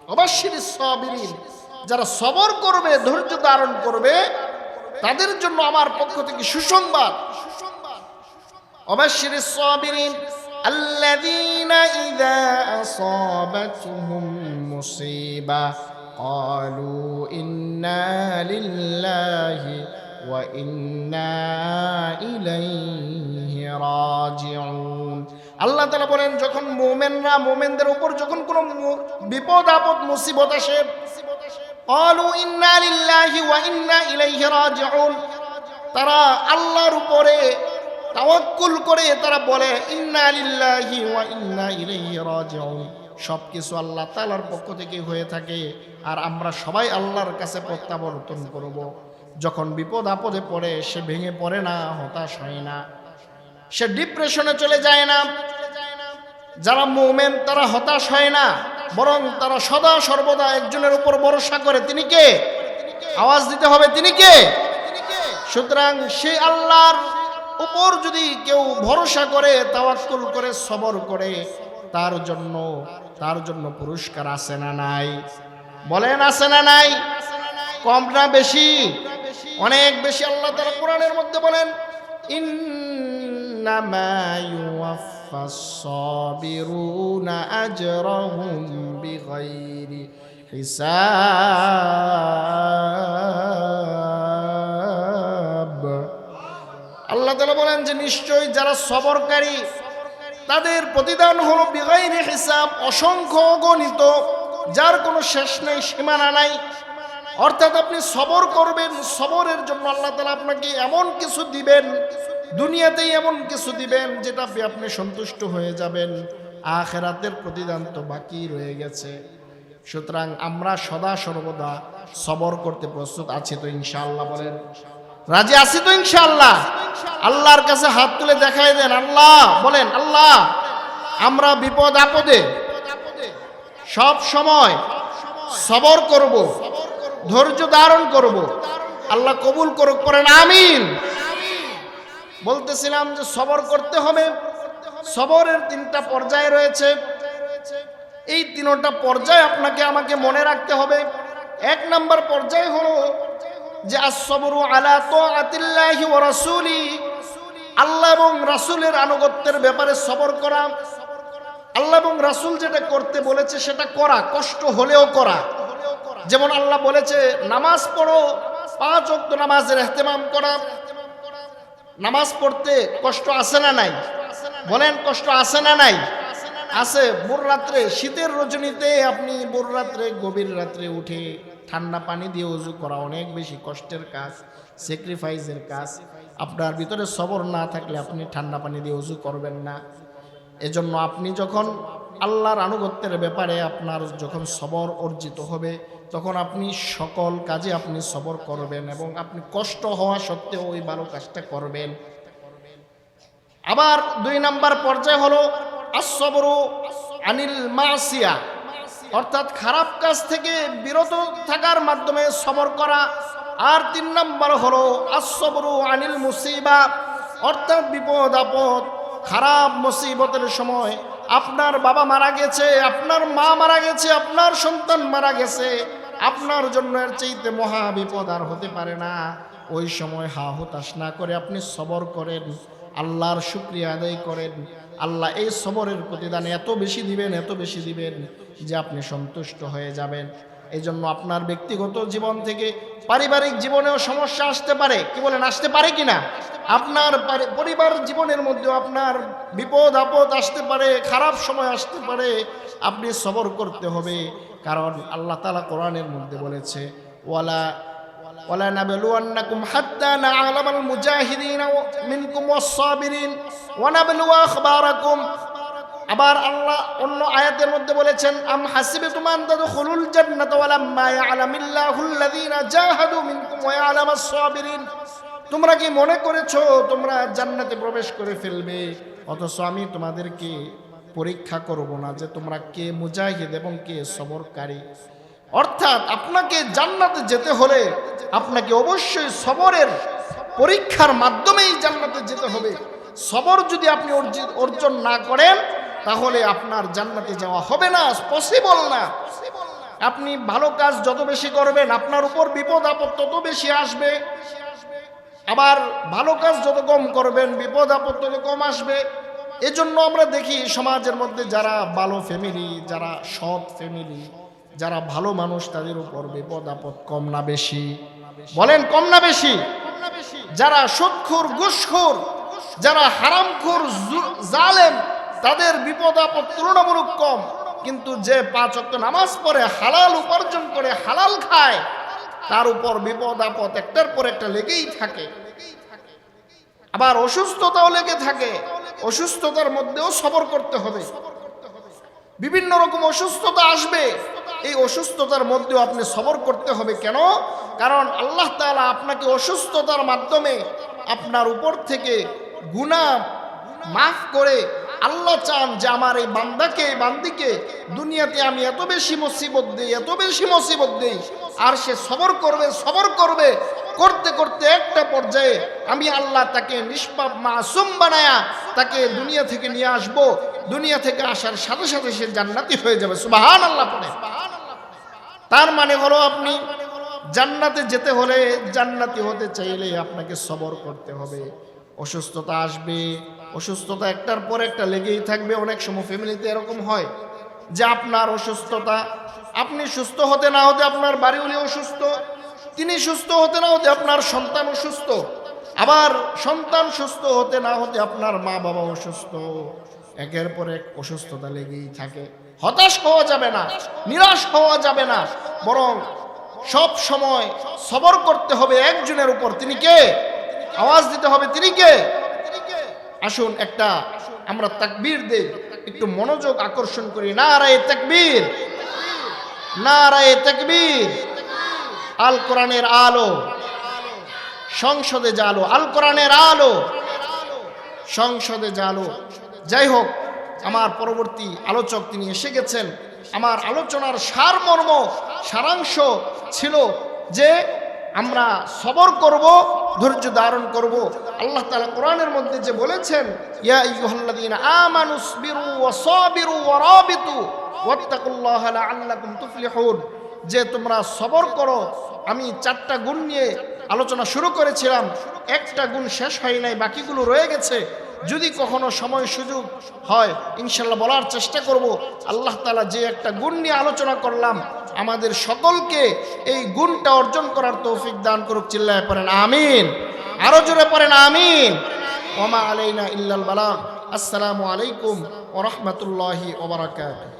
ওয়াবাশশিরিস সাবিরিন, যারা সবর করবে, ধৈর্য ধারণ করবে, তাদের জন্য আমার পক্ষ থেকে সুসংবাদ। وبشر الصابرين الذين إذا أصابتهم مصيبة قالوا إنا لله وإنا إليه راجعون। আল্লাহ তাআলা বলেন, যখন মুমিনরা, মুমিনদের উপর যখন কোনো বিপদ আপদ মুসিবত আসে, قالوا إنا لله وإنا إليه راجعون, তারা আল্লাহর উপরে তাওয়াক্কুল করে তারা বলে, ইন্না লিল্লাহি ওয়া ইন্না ইলাইহি রাজিউন, সবকিছু আল্লাহ তাআলার পক্ষ থেকে হয়ে থাকে, আর আমরা সবাই আল্লাহর কাছে প্রত্যাবর্তন করব। যখন বিপদ আপদে পড়ে সে ভেঙে পড়ে না, হতাশ হয় না, সে ডিপ্রেশনে চলে যায় না। যারা মুমিন তারা হতাশ হয় না, বরং তারা সদা সর্বদা একজনের উপর ভরসা করে। তিনি কে? আওয়াজ দিতে হবে, তিনি কে? সুতরাং সেই আল্লাহর উপর যদি কেউ ভরসা করে, তাওয়াক্কুল করে, সবর করে, তার জন্য পুরস্কার আছে না নাই? বলেন, আছে না নাই? কম না বেশি? অনেক বেশি। আল্লাহ তাআলা কোরআনের মধ্যে বলেন, ইন্নামা ইউওয়াফাস সাবিরুনা আজরাহুম বিগাইরি হিসাব। আল্লাহ তাআলা বলেন যে নিশ্চয়ই যারা সবরকারী তাদের প্রতিদান হলো বিগাইরি হিসাব, অসংখ্য অগণিত, যার কোনো শেষ নেই, সীমানা নাই। অর্থাৎ আপনি সবর করবেন, সবরের জন্য আল্লাহ তাআলা আপনাকে এমন কিছু দিবেন, দুনিয়াতেই এমন কিছু দিবেন যেটা আপনি সন্তুষ্ট হয়ে যাবেন। আখিরাতের প্রতিদান তো বাকি রয়ে গেছে। সুতরাং আমরা সদা সর্বদা সবর করতে প্রস্তুত আছি তো ইনশাআল্লাহ? বলেন, রাজি আছি তো ইনশাআল্লাহ? আল্লাহর কাছে হাত তুলে দেখাই দেন। আল্লাহ বলেন, আল্লাহ আমরা বিপদ আপদে সব সময় সবর করব, ধৈর্য ধারণ করব। আল্লাহ কবুল করুক, করেন আমিন। বলতেছিলাম যে সবর করতে হবে। সবরের 3টা পর্যায় রয়েছে। এই 3টা পর্যায় আপনাকে আমাকে মনে রাখতে হবে। 1 নম্বর পর্যায় হলো যে as-sabru আলা তাআতিল্লাহি ওয়া রাসূলি, আল্লাহ এবং রাসূলের আনুগত্যের ব্যাপারে সবর করা, আল্লাহ এবং রাসূল যেটা করতে বলেছে সেটা করা, কষ্ট হলেও করা। যেমন আল্লাহ বলেছে নামাজ পড়ো, 5 ওয়াক্ত নামাজের ইহতিমাম করা। নামাজ পড়তে কষ্ট আছে না নাই? বলেন, কষ্ট আছে না নাই? আছে। ভোর রাত্রে, শীতের রজনীতে আপনি ভোর রাত্রে, গভীর রাত্রে উঠে ঠান্ডা পানি দিয়ে ওযু করা অনেক বেশি কষ্টের কাজ, স্যাক্রিফাইসের কাজ। আপনার ভিতরে সবর না থাকলে আপনি ঠান্ডা পানি দিয়ে ওযু করবেন না। এজন্য আপনি যখন আল্লাহর আনুগত্যের ব্যাপারে আপনার যখন সবর অর্জিত হবে, তখন আপনি সকল কাজে আপনি সবর করবেন এবং আপনি কষ্ট হওয়া সত্ত্বেও ওই ভালো কাজটা করবেন। আবার 2 নাম্বার পর্যায় হলো as-sabru আনিল মাসিয়া, অর্থাৎ খারাপ কাজ থেকে বিরত থাকার মাধ্যমে সবর করা। আর 3 নাম্বার হলো as-sabru আনিল মুসিবা, অর্থাৎ বিপদ আপদ, খারাপ মুসিবতের সময় আপনার বাবা মারা গেছে, আপনার মা মারা গেছে, আপনার সন্তান মারা গেছে, আপনার জন্য এর চাইতে মহা বিপদ আর হতে পারে না। ওই সময় হতাশ না করে আপনি সবর করেন, আল্লাহর শুকরিয়া আদায় করেন। আল্লাহ এই সবরের প্রতিদান এত বেশি দিবেন, এত বেশি দিবেন যে আপনি সন্তুষ্ট হয়ে যাবেন। এই জন্য আপনার ব্যক্তিগত জীবন থেকে পারিবারিক জীবনেও সমস্যা আসতে পারে। কি বলেন, আসতে পারে কিনা? আপনার পরিবার জীবনের মধ্যেও আপনার বিপদ আপদ আসতে পারে, খারাপ সময় আসতে পারে। আপনি সবর করতে হবে, কারণ আল্লাহ তাআলা কোরআনের মধ্যে বলেছে ওয়ালা নাবলুয়ান্নাকুম হাত্তা না'লামাল মুজাহিদিন মিনকুম ওয়াস-সাবিরিন ওয়া নাবলুয়া আখবারাকুম। আবার আল্লাহ অন্য আয়াতের মধ্যে বলেছেন আম হাসিবতুম আন তাদখুলুল জান্নাতা ওয়া লাম্মা ইয়া'লামিল্লাহুল্লাযীনা জাহাদু মিনকুম ওয়া ইয়া'লামাস-সাবিরিন। তোমরা কি মনে করেছো তোমরা জান্নাতে প্রবেশ করে ফেলবে, অথচ আমি তোমাদেরকে পরীক্ষা করব না যে তোমরা কে মুজাহিদ এবং কে সবরকারী। অর্থাৎ আপনাকে জান্নাতে যেতে হলে আপনাকে অবশ্যই সবরের পরীক্ষার মাধ্যমেই জান্নাতে যেতে হবে। সবর যদি আপনি অর্জন না করেন তাহলে আপনার জান্নাতে যাওয়া হবে না, পসিবল না। আপনি ভালো কাজ যত বেশি করবেন আপনার উপর বিপদ আপদ তত বেশি আসবে, আবার ভালো কাজ যত কম করবেন বিপদ আপদ তত কম আসবে। এজন্য আমরা দেখি সমাজের মধ্যে যারা ভালো ফ্যামিলি, যারা সৎ ফ্যামিলি, যারা ভালো মানুষ, তাদের উপর বিপদ আপদ কম না বেশি? বলেন, কম না বেশি? যারা সুদখোর, ঘুষখোর, যারা হারামখোর, জালেম, তাদের বিপদ আপদ তুলনামূলক কম। কিন্তু যে 5 ওয়াক্ত নামাজ পড়ে, হালাল উপার্জন করে, হালাল খায়, তার উপর বিপদ আপদ একটার পর একটা লেগেই থাকে। আবার অসুস্থতাও লেগে থাকে, অসুস্থতার মধ্যেও সবর করতে হবে। বিভিন্ন রকম অসুস্থতা আসবে, এই অসুস্থতার মধ্যেও আপনি সবর করতে হবে। কেন? কারণ আল্লাহ তাআলা আপনাকে অসুস্থতার মাধ্যমে আপনার উপর থেকে গুনাহ মাফ করে আল্লাহ চান যে আমার এই বান্দাকে, বান্দিকে দুনিয়াতে আমি এত বেশি মুসিবত দেই, এত বেশি মুসিবত দেই, আর সে সবর করবে, সবর করবে, করতে করতে একটা পর্যায়ে আমি আল্লাহ তাকে নিষ্পাপ মাসুম বানায়া তাকে দুনিয়া থেকে নিয়ে আসব। দুনিয়া থেকে আসার সাথে সাথে সে জান্নাতি হয়ে যাবে। সুবহানাল্লাহ পড়ে। তার মানে হলো আপনি জান্নাতে যেতে হলে, জান্নাতি হতে চাইলে আপনাকে সবর করতে হবে। অসুস্থতা আসবে, অসুস্থতা একটার পর একটা লেগেই থাকবে। অনেক সময় ফ্যামিলিতে এরকম হয় যে আপনার অসুস্থতা, আপনি সুস্থ হতে না হতে আপনার বাড়িওয়ালি অসুস্থ, তিনি সুস্থ হতে না হতে আপনার সন্তান অসুস্থ, আবার সন্তান সুস্থ হতে না হতে আপনার মা বাবা অসুস্থ। একের পর এক অসুস্থতা লেগেই থাকে। হতাশ হওয়া যাবে না, নিরাশ হওয়া যাবে না, বরং সব সময় সবর করতে হবে একজনের উপর। তিনি কে? আওয়াজ দিতে হবে, তিনি কে? আসুন একটা আমরা তাকবীর দেই, একটু মনোযোগ আকর্ষণ করি। নারায়ে তাকবীর, নারায়ে তাকবীর। আল কোরআনের আলো সংসদে জালো, আল কোরআনের আলো সংসদে জালো। যাই হোক, আমার পরবর্তী আলোচক তিনি এসে গেছেন। আমার আলোচনার সারমর্ম, সারাংশ ছিল যে আমরা সবর করব, ধৈর্য ধারণ করব। আল্লাহ তাআলা কোরআনের মধ্যে যে বলেছেন ইয়া আইয়ুহাল্লাযীনা আমানুসবিরু ওয়া সাবিরু ওয়া রাবিতু ওয়াত্তাকুল্লাহা লাআল্লাকুম তুফলিহুন, যে তোমরা সবর করো। আমি 4টা গুণ নিয়ে আলোচনা শুরু করেছিলাম, একটা গুণ শেষ হয় নাই, বাকিগুলো রয়ে গেছে। যদি কখনো সময় সুযোগ হয় ইনশাল্লাহ বলার চেষ্টা করব। আল্লাহ তাআলা যে একটা গুণ নিয়ে আলোচনা করলাম, আমাদের সকলকে এই গুণটা অর্জন করার তৌফিক দান করুক। চিল্লায় পড়েন আমিন, আরো জোরে পড়েন আমিন। ওমা আলাইনা ইল্লাল বালাগ। আসসালামু আলাইকুম ওয়া রাহমাতুল্লাহি ওয়া বারাকাতুহু।